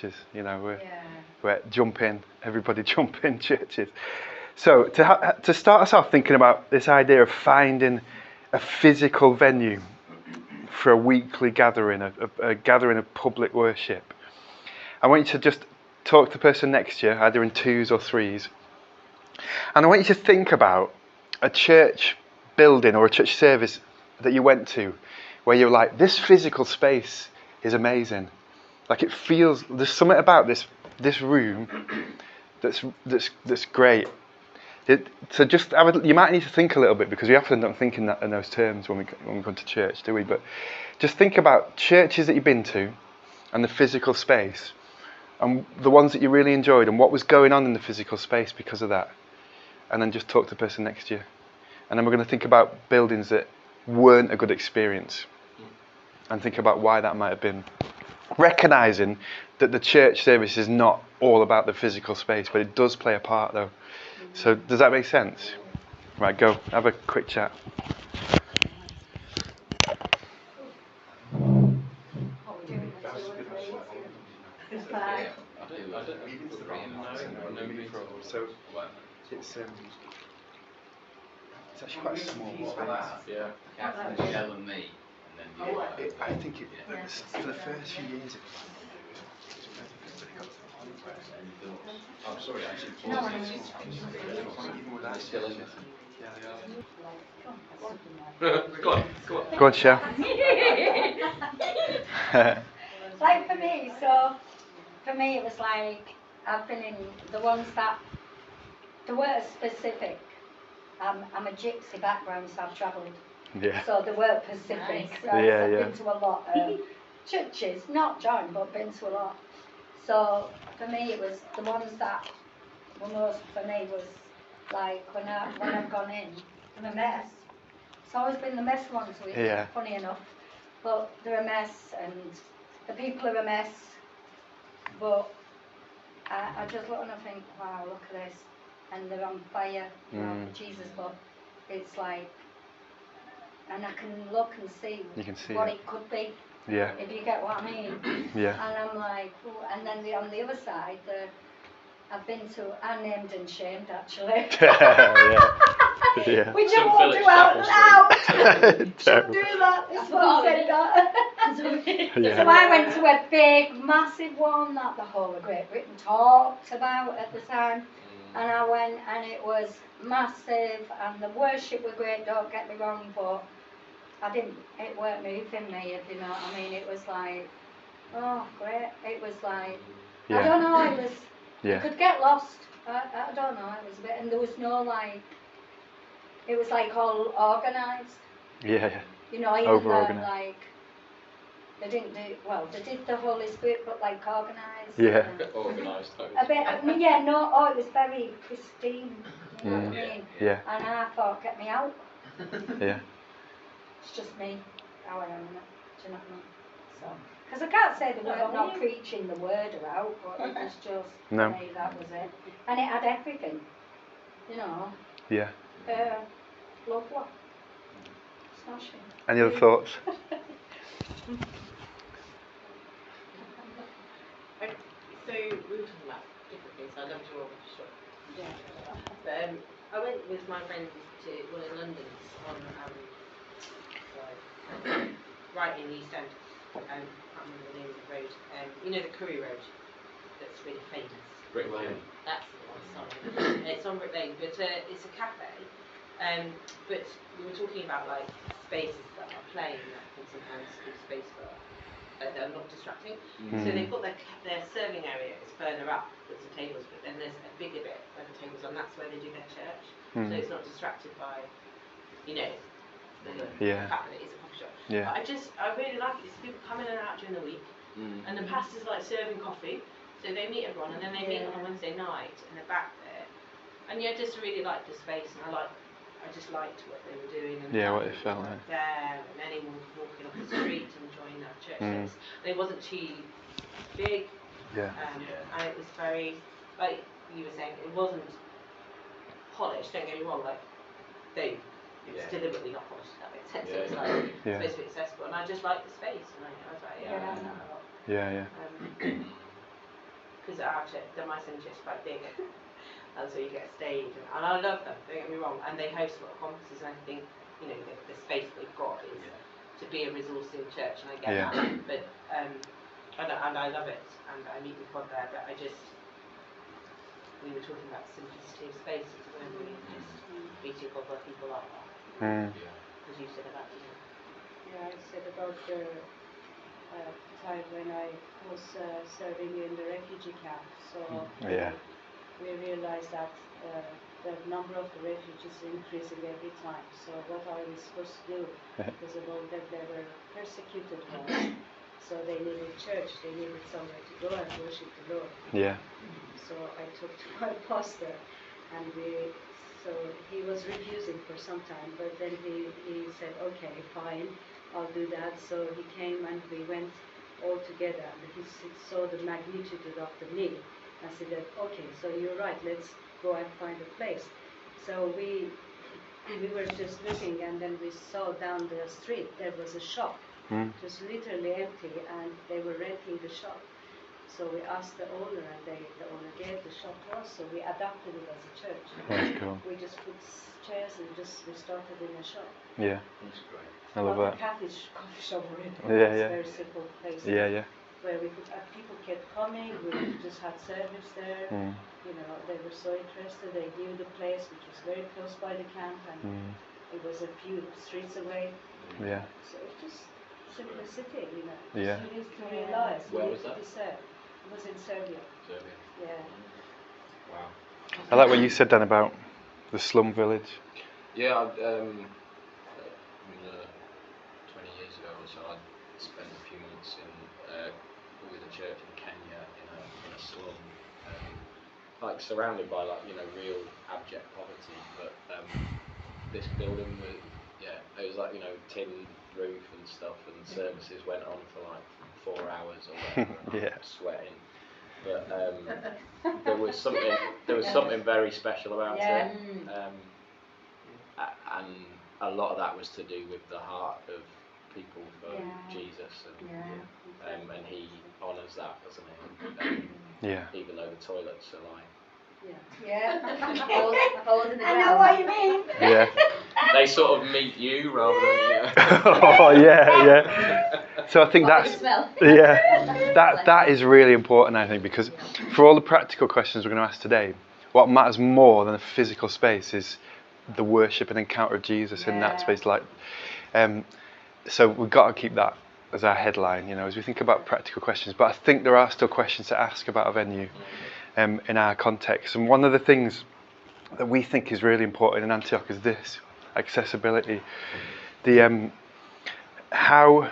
churches. We're everybody jump in churches. So to start us off thinking about this idea of finding a physical venue for a weekly gathering, a gathering of public worship, I want you to just talk to the person next to you, either in twos or threes, and I want you to think about a church building or a church service that you went to where you're like, this physical space is amazing. Like it feels, there's something about this room that's great. So you might need to think a little bit, because we often don't think in those terms when we go to church, do we? But just think about churches that you've been to and the physical space and the ones that you really enjoyed and what was going on in the physical space because of that. And then just talk to the person next to you. And then we're going to think about buildings that weren't a good experience and think about why that might have been. Recognising that the church service is not all about the physical space, but it does play a part though. So does that make sense? Right, go. Have a quick chat. So it's actually quite a small space. Yeah. Michelle and me. And then I think for the first few years it was really got to the point where I'm sorry, actually. Even with that churches. Go on. Go on, Shell. Like for me it was like, I've been in the ones that they weren't specific. I'm a gypsy background, so I've travelled. Yeah. So they weren't specific. Nice. So I've Yeah. been to a lot of churches, not joined, but been to a lot. So for me it was the ones that were most for me was like when I've gone in a mess. It's always been the mess ones, which is funny enough. But they're a mess and the people are a mess. But I just look and I think, wow, look at this. And they're on fire, for Jesus, but it's like, and I can look and see what it could be. Yeah. If you get what I mean. Yeah. And I'm like, oh, and then on the other side, I've been to Unnamed and Shamed actually. Yeah. Which I won't do out loud. Shouldn't do that. This one said that. So I went to a big, massive one that the whole of Great Britain talked about at the time. And I went and it was massive and the worship were great, don't get me wrong, but it weren't moving me, if you know what I mean. It was like, oh, great. It was like, I don't know, it was, you could get lost. I don't know, it was a bit, and there was no like, it was like all organised. Yeah. You know, even though like, they didn't do, well, they did the Holy Spirit, but like organised. Yeah. Organised. A bit, it was very pristine, you know what I mean? Yeah. And I thought, get me out. Yeah. It's just me, how I am, do you know what I mean? So, because I can't say they were not preaching the word out, but it was just, for me, that was it. And it had everything, you know. Yeah. Lovely. Smashing. Any other thoughts? So we were talking about different things, so I love your shop. Yeah. But I went with my friends to one in London on right in the East End. I can't remember the name of the road. You know the Curry Road that's really famous. Brick Lane. That's the one, sorry. It's on Brick Lane, but it's a cafe. But we were talking about like spaces that are playing that can sometimes be space for they're not distracting. So they've got their serving area is further up with the tables, but then there's a bigger bit where the tables are, and that's where they do their church. So it's not distracted by, you know, the fact that it is a coffee shop. Yeah. But I really like it. It's people come in and out during the week, and the pastor's like serving coffee, so they meet everyone, and then they meet on a Wednesday night, and they're back there. And I just really liked the space, and I just liked what they were doing. And what it felt like. There, and anyone walking off the street enjoying that church service. And it wasn't too big. And it was very, like you were saying, it wasn't polished, don't get me wrong, like it's deliberately not polished, if that makes sense. It was like supposed to be accessible, and I just liked the space, and I was like, my centre is quite big, and so you get a stage, and I love them. Don't get me wrong, and they host a lot of conferences, and I think the space they've got is to be a resourcing church, and I get that. But and I love it, and I meet with God there. But we were talking about simplicity of spaces, weren't we? Just meeting God where people are. As you said about Yeah, I said about the time when I was serving in the refugee camp. So we realized that the number of the refugees is increasing every time. So what are we supposed to do? Because of all that they were persecuted ones. So they needed church, they needed somewhere to go and worship the Lord. Yeah. So I talked to my pastor, and so he was refusing for some time, but then he said, okay, fine, I'll do that. So he came and we went all together, and he saw the magnitude of the need. I said, okay, so you're right, let's go and find a place. So we were just looking, and then we saw down the street there was a shop, just literally empty, and they were renting the shop. So we asked the owner, and the owner gave the shop to us, so we adopted it as a church. That's cool. We just put chairs and we started in a shop. Yeah. That's great. I love Not that. a coffee shop or anything. Yeah, It's a very simple place. Yeah. Where we could, people kept coming, we just had service there. They were so interested, they knew the place, which was very close by the camp, and it was a few streets away. Yeah. So it's just simplicity, Yeah. You need to realize. Where you was need to that? be served. It was in Serbia. Serbia. Yeah. Wow. I like what you said then about the slum village. Yeah, 20 years ago or so, I spent a few months with a church in Kenya in a slum, like surrounded by real abject poverty. But this building was it was like tin roof and stuff, and services went on for like 4 hours or whatever, sweating. But there was something very special about it, and a lot of that was to do with the heart of people for Jesus, and he honours that, doesn't he? Even though the toilets are like. Holes in the ground. I know what you mean. Yeah. They sort of meet you rather than Oh yeah. So I think that is really important, I think, because for all the practical questions we're going to ask today, what matters more than a physical space is the worship and encounter of Jesus in that space. So we've got to keep that as our headline, as we think about practical questions. But I think there are still questions to ask about a venue in our context. And one of the things that we think is really important in Antioch is this: accessibility. How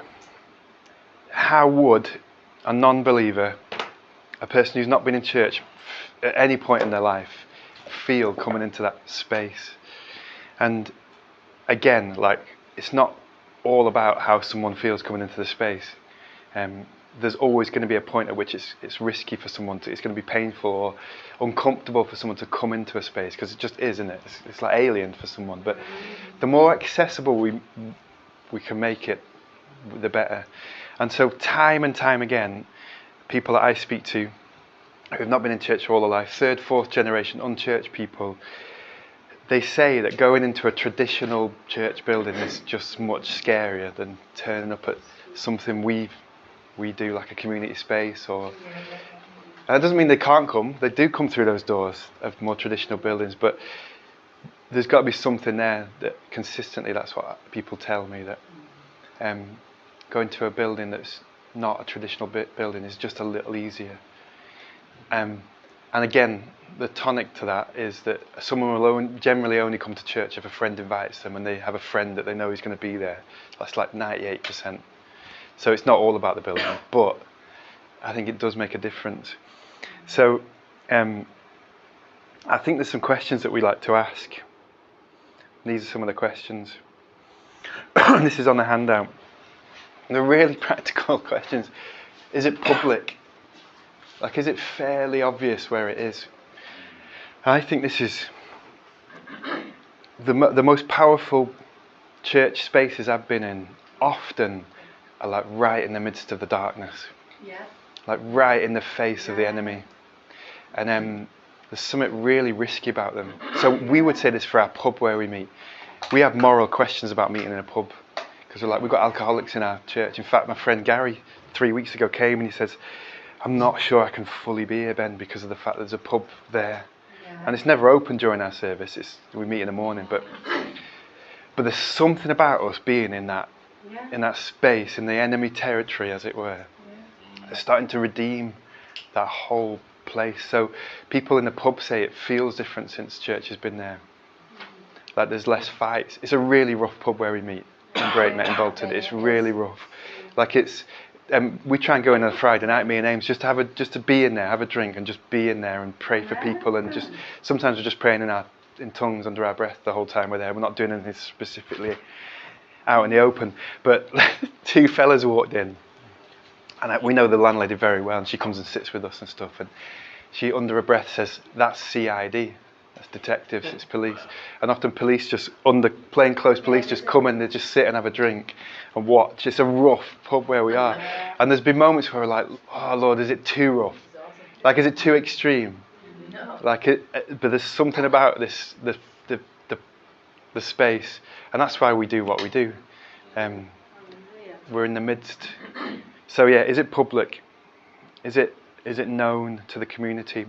would a non-believer, a person who's not been in church at any point in their life, feel coming into that space? And again, it's not all about how someone feels coming into the space. There's always going to be a point at which it's risky for someone it's going to be painful or uncomfortable for someone to come into a space, because it just is, isn't it? It's like alien for someone. But the more accessible we can make it, the better. And so time and time again, people that I speak to who've not been in church all their life, 3rd, 4th generation unchurched people, they say that going into a traditional church building is just much scarier than turning up at something we do, like a community space. And that doesn't mean they can't come. They do come through those doors of more traditional buildings, but there's got to be something there that consistently, that's what people tell me, that going to a building that's not a traditional building is just a little easier. And again, the tonic to that is that someone will generally only come to church if a friend invites them, and they have a friend that they know is going to be there. That's like 98%. So it's not all about the building, but I think it does make a difference. So I think there's some questions that we like to ask. These are some of the questions. This is on the handout. The really practical questions. Is it public? Is it fairly obvious where it is? I think this is the most powerful church spaces I've been in. Often are right in the midst of the darkness. Right in the face of the enemy. and there's something really risky about them. So we would say this for our pub where we meet. We have moral questions about meeting in a pub because we've got alcoholics in our church. In fact, my friend Gary 3 weeks ago came and he says, I'm not sure I can fully be here, Ben, because of the fact there's a pub there. Yeah. And it's never open during our service. We meet in the morning, but there's something about us being in that space, in the enemy territory, as it were. It's starting to redeem that whole place. So people in the pub say it feels different since church has been there. Like there's less fights. It's a really rough pub where we meet in Great Met in Bolton. It's really rough. Like it's we try and go in on a Friday night, me and Ames, just to be in there, have a drink, and just be in there and pray for people, and just sometimes we're just praying in tongues under our breath the whole time we're there. We're not doing anything specifically out in the open. But two fellas walked in, and we know the landlady very well, and she comes and sits with us and stuff, and she under her breath says, "That's CID. That's detectives, it's police." And often police just, plainclothes police just come and they just sit and have a drink and watch. It's a rough pub where we are. And there's been moments where we're like, oh Lord, is it too rough? Like, is it too extreme? No. But there's something about this, the space. And that's why we do what we do. We're in the midst. So yeah, is it public? Is it known to the community?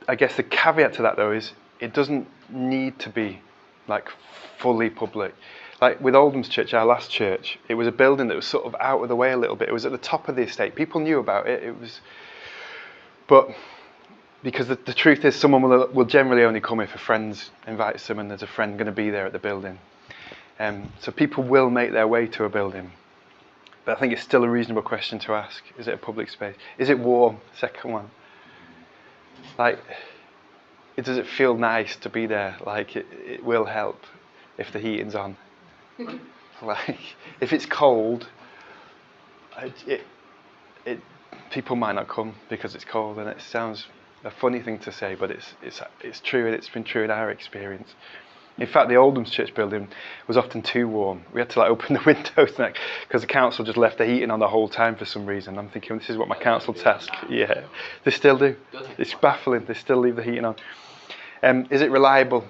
I guess the caveat to that though is it doesn't need to be like fully public. Like with Oldham's Church, our last church, it was a building that was sort of out of the way a little bit. It was at the top of the estate. People knew about it. But because the truth is, someone will generally only come if a friend invites them and there's a friend going to be there at the building. So people will make their way to a building. But I think it's still a reasonable question to ask. Is it a public space? Is it warm? Second one. Like, does it feel nice to be there? Like, it will help if the heating's on. Like, if it's cold, people might not come because it's cold, and it sounds a funny thing to say, but it's true, and it's been true in our experience. In fact, the Oldham's Church building was often too warm. We had to open the windows because the council just left the heating on the whole time for some reason. I'm thinking, this is what my council task. Yeah, they still do. It's baffling. They still leave the heating on. Is it reliable?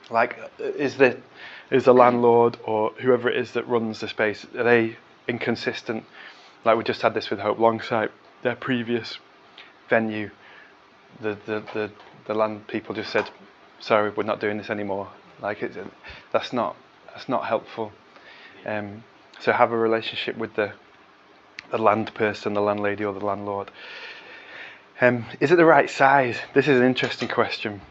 Like, is the landlord or whoever it is that runs the space, are they inconsistent? Like we just had this with Hope Longside, their previous venue. The land people just said, sorry, we're not doing this anymore. Like that's not helpful. So have a relationship with the land person, the landlady, or the landlord. Is it the right size? This is an interesting question.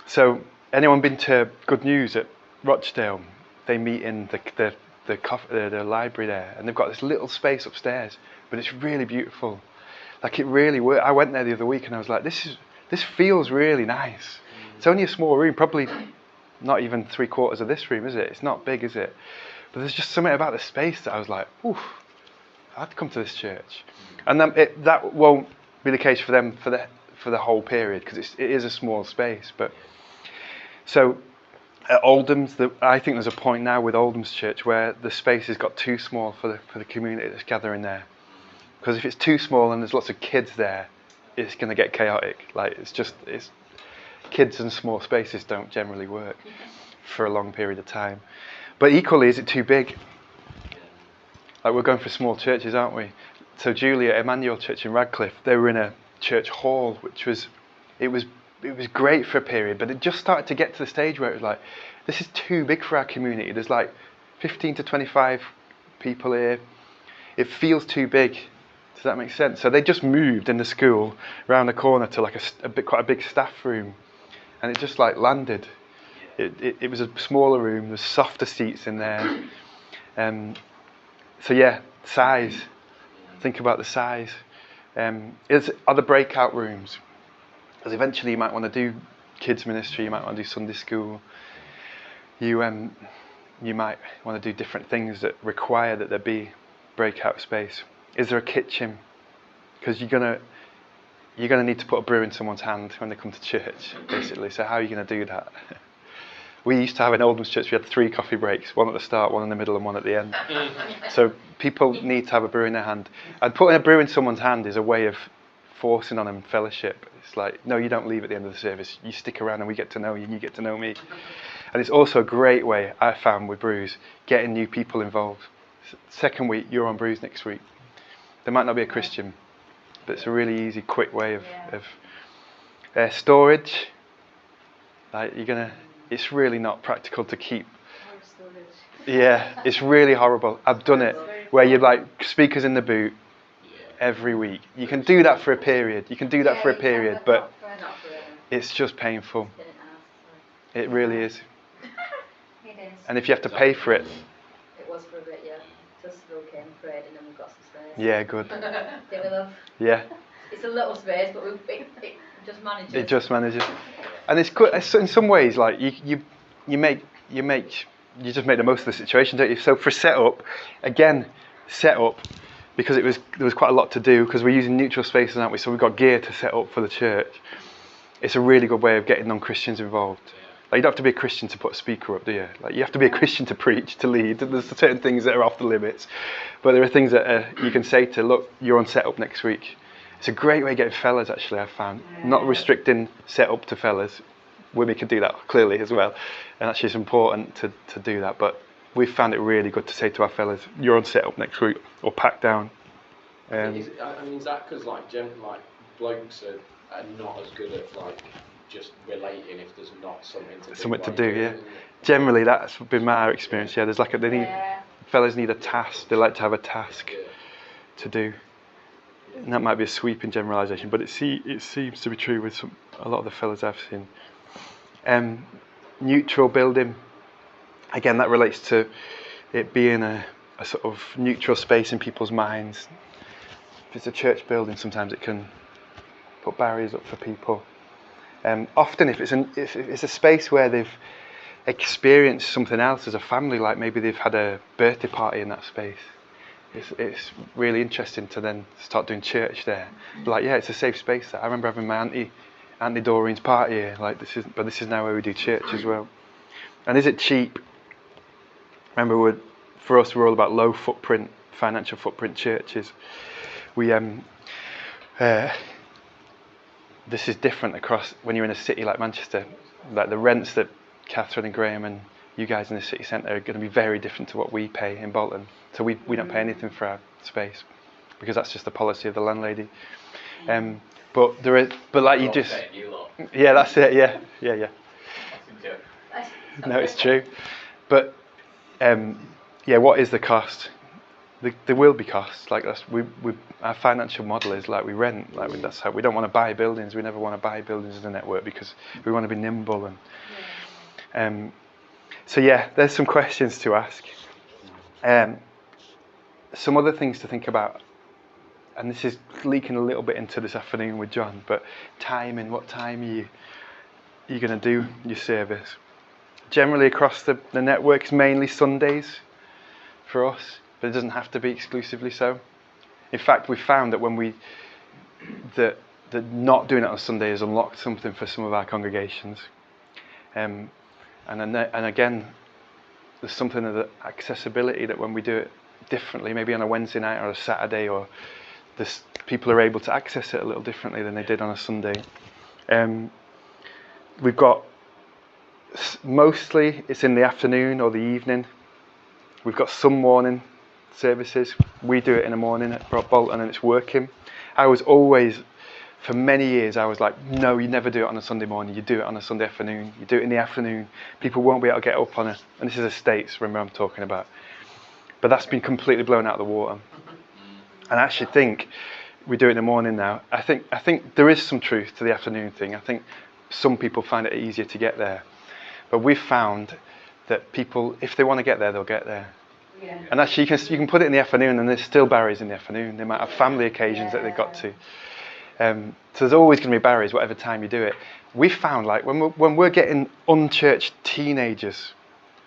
So anyone been to Good News at Rochdale? They meet in the library there, and they've got this little space upstairs, but it's really beautiful. Like it really works. I went there the other week and I was like, this feels really nice. It's only a small room, probably not even 3/4 of this room, is it? It's not big, is it? But there's just something about the space that I was like, oof, I'd come to this church. And that won't be the case for them for the whole period, because it is a small space. But so at Oldham's, I think there's a point now with Oldham's Church where the space has got too small for the community that's gathering there. Because if it's too small and there's lots of kids there, it's going to get chaotic. Like it's kids and small spaces don't generally work for a long period of time. But equally, is it too big? Like we're going for small churches, aren't we? So Julia at Emmanuel Church in Radcliffe, they were in a church hall, which was great for a period, but it just started to get to the stage where it was like, this is too big for our community. There's like 15 to 25 people here. It feels too big. Does that make sense? So they just moved in the school around the corner to like quite a big staff room, and it just like landed. It was a smaller room. There's softer seats in there. So yeah, size. Think about the size. Are the breakout rooms? Because eventually you might want to do kids ministry. You might want to do Sunday school. You might want to do different things that require that there be breakout space. Is there a kitchen? Because you're gonna need to put a brew in someone's hand when they come to church, basically. So how are you going to do that? We used to have in Oldham's church, we had 3 coffee breaks, one at the start, one in the middle and one at the end. So people need to have a brew in their hand. And putting a brew in someone's hand is a way of forcing on them fellowship. It's like, no, you don't leave at the end of the service. You stick around and we get to know you and you get to know me. And it's also a great way, I found with brews, getting new people involved. Second week, you're on brews next week. They might not be a Christian, but it's a really easy, quick way of storage. Like it's really not practical to keep. Yeah, it's really horrible. I've done it where you're like speakers in the boot every week. You can do that for a period. But it's just painful. It really is. It is. And if you have to pay for it. It was for a bit, yeah. Just spoke in, prayed, and then we've got some space. Yeah, good. Did we love? Yeah. It's a little space, but it just manages. It just manages. And it's good. In some ways, like you just make the most of the situation, don't you? So for setup, because there was quite a lot to do because we're using neutral spaces, aren't we? So we've got gear to set up for the church. It's a really good way of getting non-Christians involved. Like you don't have to be a Christian to put a speaker up, do you? Like you have to be a Christian to preach, to lead. There's certain things that are off the limits, but there are things that you can say to, look, you're on setup next week. It's a great way of getting fellas, actually, I've found. Not restricting setup to fellas. Women can do that, clearly, as well. And actually it's important to do that. But we've found it really good to say to our fellas, you're on setup next week, or pack down. Is that because blokes are not as good at just relating if there's not something to do? Yeah. Generally, that's been our experience. Yeah, there's fellas need a task. They like to have a task to do. And that might be a sweeping generalisation, but it seems to be true with a lot of the fellas I've seen. Neutral building. Again, that relates to it being a sort of neutral space in people's minds. If it's a church building, sometimes it can put barriers up for people. Often, if it's a space where they've experienced something else as a family, like maybe they've had a birthday party in that space, it's really interesting to then start doing church there. But it's a safe space there. I remember having my Auntie Doreen's party here. This is now where we do church as well. And is it cheap? Remember, for us, we're all about low footprint, financial footprint churches. This is different across when you're in a city like Manchester. Like the rents that Catherine and Graham and you guys in the city centre are going to be very different to what we pay in Bolton. So we don't pay anything for our space because that's just the policy of the landlady. But like you just, yeah, that's it. Yeah. No, it's true. But what is the cost? There will be costs. Like our financial model is like we rent. That's how we don't want to buy buildings. We never want to buy buildings as a network because we want to be nimble and. So there's some questions to ask. Some other things to think about, and this is leaking a little bit into this afternoon with John. But timing. What time are you going to do your service? Generally across the network, it's mainly Sundays for us. But it doesn't have to be exclusively so. In fact, we found that that not doing it on Sunday has unlocked something for some of our congregations. And again, there's something of the accessibility that when we do it differently, maybe on a Wednesday night or a Saturday, or people are able to access it a little differently than they did on a Sunday. We've got mostly it's in the afternoon or the evening. We've got some morning services. We do it in the morning at Bolton and it's working. I was always, for many years, I was like, no, you never do it on a Sunday morning. You do it on a Sunday afternoon. You do it in the afternoon. People won't be able to get up on it. And this is estates, remember I'm talking about. But that's been completely blown out of the water. And I actually think we do it in the morning now. I think there is some truth to the afternoon thing. I think some people find it easier to get there. But we've found that people, if they want to get there, they'll get there. Yeah. And actually, you can put it in the afternoon, and there's still barriers in the afternoon. They might have family occasions that they've got to. So there's always going to be barriers, whatever time you do it. We found, when we're getting unchurched teenagers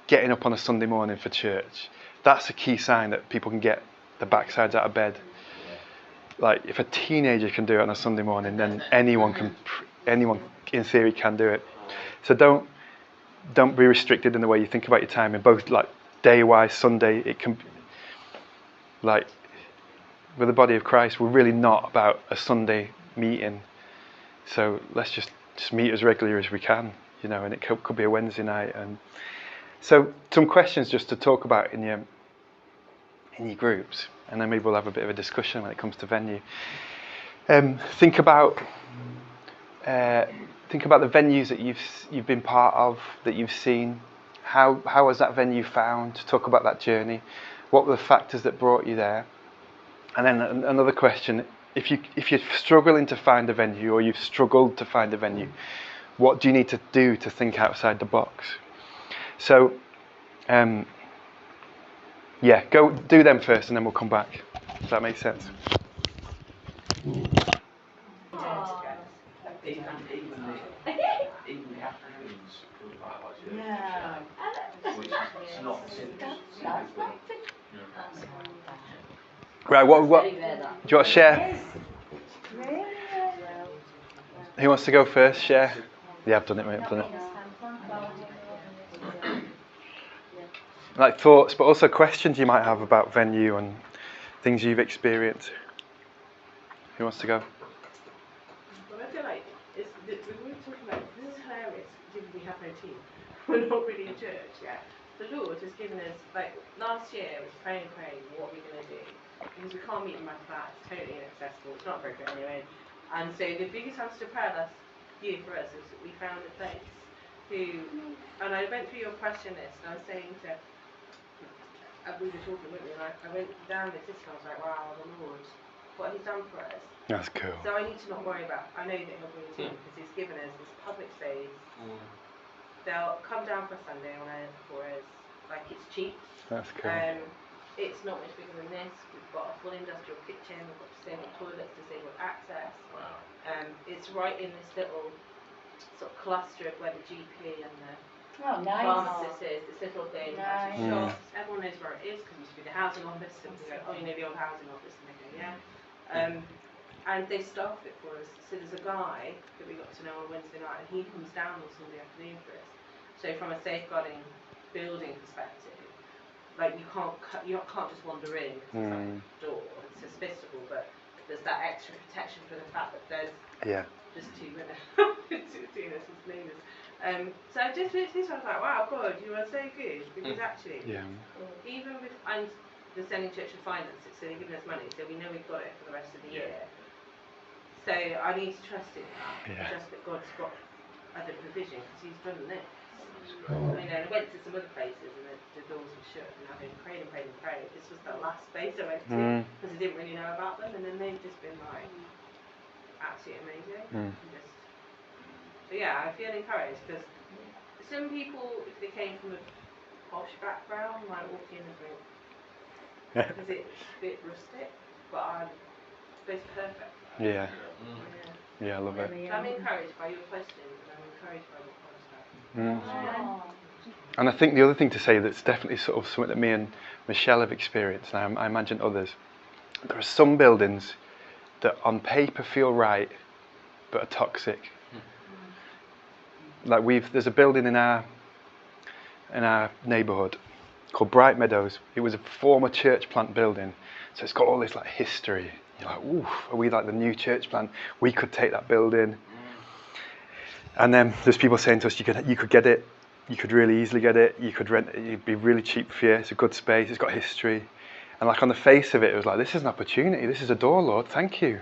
getting up on a Sunday morning for church, that's a key sign that people can get the backsides out of bed. Like if a teenager can do it on a Sunday morning, then anyone in theory can do it. So don't be restricted in the way you think about your time. In both like day-wise, Sunday, it can like with the body of Christ, we're really not about a Sunday meeting. So let's just meet as regularly as we can, and it could be a Wednesday night. And so some questions just to talk about in your groups, and then maybe we'll have a bit of a discussion when it comes to venue. Think about the venues that you've been part of, that you've seen. How was that venue found? Talk about that journey. What were the factors that brought you there? And then another question: if you're struggling to find a venue, or you've struggled to find a venue, what do you need to do to think outside the box? So, go do them first, and then we'll come back. Does that make sense? Even the afternoons feel quite like church. Yeah. Which is not typically. Right. What? Do you want to share? Who wants to go first? Share. Yeah, I've done it, mate. I've done it. Like thoughts, but also questions you might have about venue and things you've experienced. Who wants to go? Well, I feel like we were talking about this is hilarious. We have no team. We're not really a church yet. The Lord has given us, like last year, it was praying, what are we going to do? Because we can't meet in my flat, it's totally inaccessible, it's not very good anyway. And so the biggest answer to prayer last year for us is that we found a place and I went through your question list and I was saying to, we were talking, weren't we? And I went down this list and I was like, wow, the Lord, what he's done for us. That's cool. So I need to not worry about, I know that he'll bring a team because he's given us this public space. They'll come down for a Sunday on us for us, like it's cheap. That's cool. It's not much bigger than this. We've got a full industrial kitchen, we've got disabled toilets, disabled access. Wow. It's right in this little sort of cluster of where the GP and the Nice. pharmacist is, this little thing. Nice. Shops, everyone knows where it is because it used to be the housing office, and we go, oh, you know the old housing office, and they go, yeah. And they staff it for us. So there's a guy that we got to know on Wednesday night, and he comes down on Sunday afternoon for us. So from a safeguarding building perspective, like you can't just wander in because it's like a door. It's hospitable, but there's that extra protection for the fact that there's just two women, two nurses. So I just looked at this, I was like, wow, God, you are so good because actually, even with and the Sending Church of Finance, so they're giving us money, so we know we've got it for the rest of the year. So I need to trust in that, trust that God's got other provision because He's done this. I went to some other places and the doors were shut and I've been praying. This was the last place I went to because I didn't really know about them, and then they've just been like absolutely amazing. So yeah, I feel encouraged because some people, if they came from a posh background, might walk in and think because it's a bit rustic, but it's perfect. Yeah, I love it. So I'm encouraged by your questions and I'm encouraged by what God's done. And I think the other thing to say that's definitely sort of something that me and Michelle have experienced, and I imagine others, there are some buildings that on paper feel right, but are toxic. Like there's a building in our neighbourhood called Bright Meadows. It was a former church plant building, so it's got all this like history. You're like, ooh, are we like the new church plant? We could take that building. And then there's people saying to us, you could get it. You could really easily get it. You could rent it. It'd be really cheap for you. It's a good space. It's got history. And like on the face of it, it was like, this is an opportunity. This is a door, Lord. Thank you.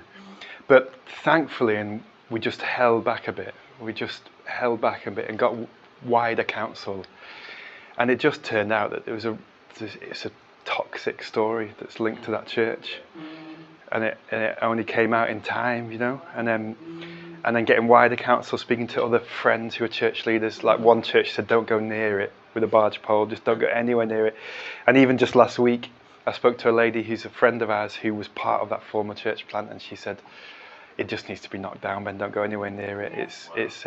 But thankfully, and we just held back a bit. And got wider counsel. And it just turned out that it's a toxic story that's linked to that church. And it only came out in time, and then getting wider counsel, speaking to other friends who are church leaders. Like one church said, don't go near it with a barge pole, just don't go anywhere near it. And even just last week, I spoke to a lady who's a friend of ours who was part of that former church plant, and she said, it just needs to be knocked down, Ben, don't go anywhere near it. It's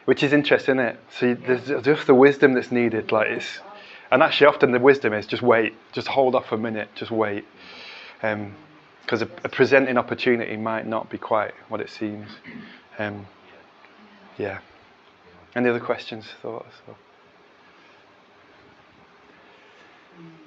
which is interesting, isn't it? So there's just the wisdom that's needed, and actually often the wisdom is just wait, just hold off a minute, just wait. Because a presenting opportunity might not be quite what it seems. Any other questions, thoughts? Mm.